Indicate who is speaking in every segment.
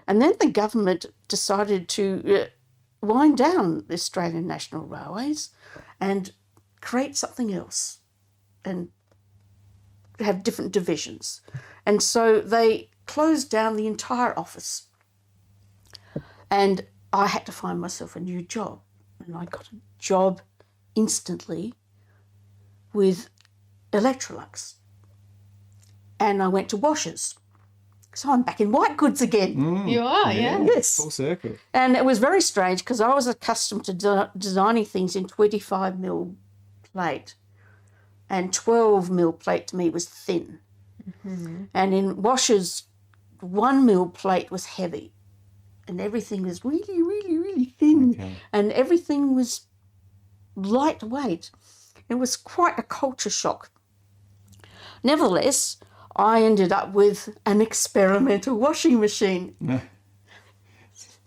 Speaker 1: And then the government decided to wind down the Australian National Railways and create something else and have different divisions. And so they closed down the entire office. And I had to find myself a new job. And I got a job instantly with Electrolux. And I went to washers. So I'm back in white goods again.
Speaker 2: You are, yeah.
Speaker 1: Yes.
Speaker 3: Full circle.
Speaker 1: And it was very strange because I was accustomed to designing things in 25mm plate. And 12mm plate to me was thin. Mm-hmm. And in washers, 1mm plate was heavy. And everything was really, really, really thin.
Speaker 3: Okay.
Speaker 1: And everything was lightweight. It was quite a culture shock. Nevertheless, I ended up with an experimental washing machine.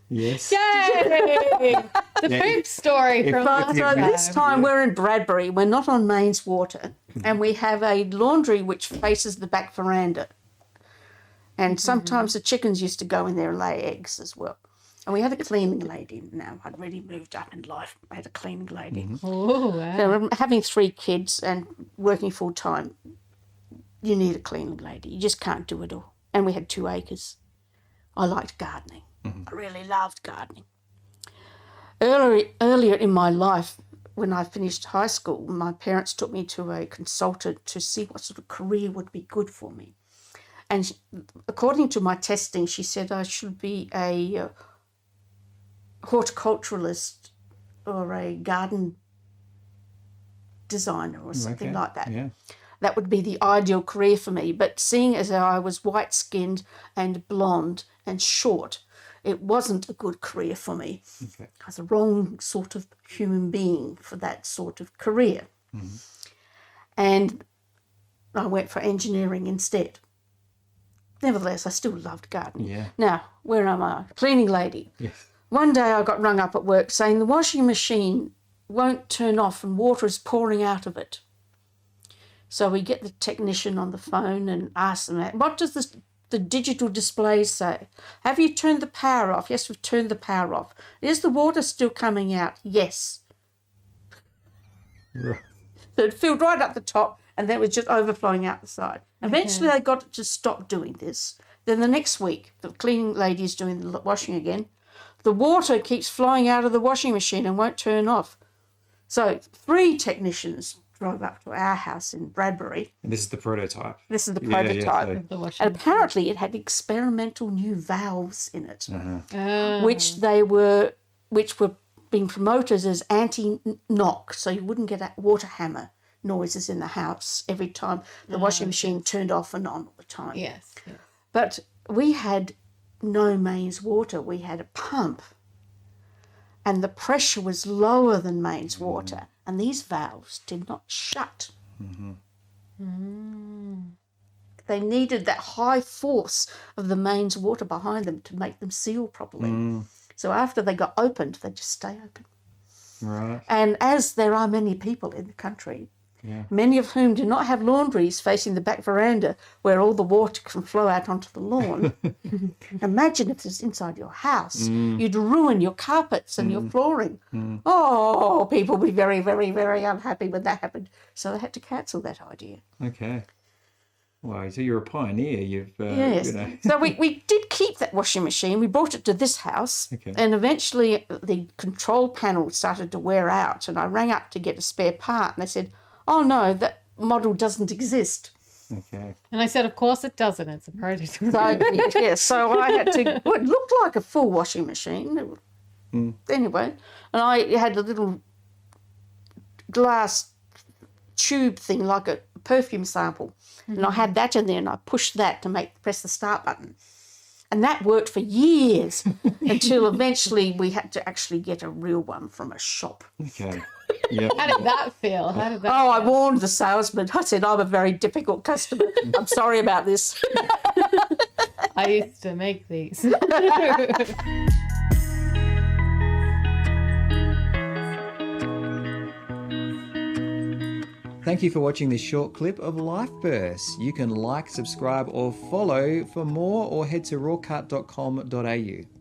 Speaker 3: Yes.
Speaker 2: Yay! The
Speaker 3: Yeah,
Speaker 2: poop story from
Speaker 1: But
Speaker 3: you
Speaker 1: this time we're in Bradbury. We're not on Mains Water. And we have a laundry which faces the back veranda. And sometimes the chickens used to go in there and lay eggs as well. And we had a cleaning lady. Now, I'd really moved up in life. I had a cleaning lady.
Speaker 2: Oh, wow.
Speaker 1: So having 3 kids and working full time, you need a cleaning lady. You just can't do it all. And we had 2 acres. I liked gardening. I really loved gardening. Earlier in my life, when I finished high school, my parents took me to a consultant to see what sort of career would be good for me. And according to my testing, she said I should be a horticulturalist or a garden designer or something like that.
Speaker 3: Yeah.
Speaker 1: That would be the ideal career for me. But seeing as I was white-skinned and blonde and short, it wasn't a good career for me.
Speaker 3: Okay.
Speaker 1: I was the wrong sort of human being for that sort of career. Mm-hmm. And I went for engineering instead. Nevertheless, I still loved gardening.
Speaker 3: Yeah.
Speaker 1: Now, where am I? Cleaning lady.
Speaker 3: Yes.
Speaker 1: One day I got rung up at work saying the washing machine won't turn off and water is pouring out of it. So we get the technician on the phone and ask them, what does the digital display say? Have you turned the power off? Yes, we've turned the power off. Is the water still coming out? Yes.
Speaker 3: Right.
Speaker 1: So it filled right up the top and then it was just overflowing out the side. Eventually they got it to stop doing this. Then the next week, the cleaning lady is doing the washing again. The water keeps flowing out of the washing machine and won't turn off. So 3 technicians drove up to our house in Bradbury.
Speaker 3: And this is the prototype.
Speaker 1: This is the
Speaker 3: Yeah,
Speaker 1: prototype.
Speaker 3: yeah,
Speaker 2: The washing
Speaker 1: And apparently it had experimental new valves in it,
Speaker 3: Uh-huh.
Speaker 1: which were being promoted as anti-knock, so you wouldn't get water hammer noises in the house every time the washing machine turned off and on all the time.
Speaker 2: Yes.
Speaker 1: But we had no mains water. We had a pump. And the pressure was lower than mains water. And these valves did not shut. They needed that high force of the mains water behind them to make them seal properly. So after they got opened, they just stay open.
Speaker 3: Right.
Speaker 1: And as there are many people in the country,
Speaker 3: Yeah.
Speaker 1: many of whom do not have laundries facing the back veranda where all the water can flow out onto the lawn. Imagine if it's inside your house. You'd ruin your carpets and your flooring. Oh, people would be very, very, very unhappy when that happened. So they had to cancel that idea.
Speaker 3: Okay. Wow, so you're a pioneer. You've,
Speaker 1: Yes.
Speaker 3: you know.
Speaker 1: So we did keep that washing machine. We brought it to this house.
Speaker 3: Okay.
Speaker 1: And eventually the control panel started to wear out. And I rang up to get a spare part. And they said, oh, no, that model doesn't exist.
Speaker 3: Okay.
Speaker 2: And I said, of course it doesn't. It's a prototype.
Speaker 1: So, yeah, so I had to, well, it looked like a full washing machine. Anyway, and I had a little glass tube thing, like a perfume sample. And I had that in there and I pushed that to press the start button. And that worked for years until eventually we had to actually get a real one from a shop.
Speaker 3: Okay. Yeah.
Speaker 2: How did that feel? How did that
Speaker 1: Oh, I
Speaker 2: feel?
Speaker 1: warned the salesman. I said, I'm a very difficult customer. I'm sorry about this.
Speaker 2: I used to make these.
Speaker 4: Thank you for watching this short clip of Life Bursts. You can like, subscribe, or follow for more, or head to rawcut.com.au.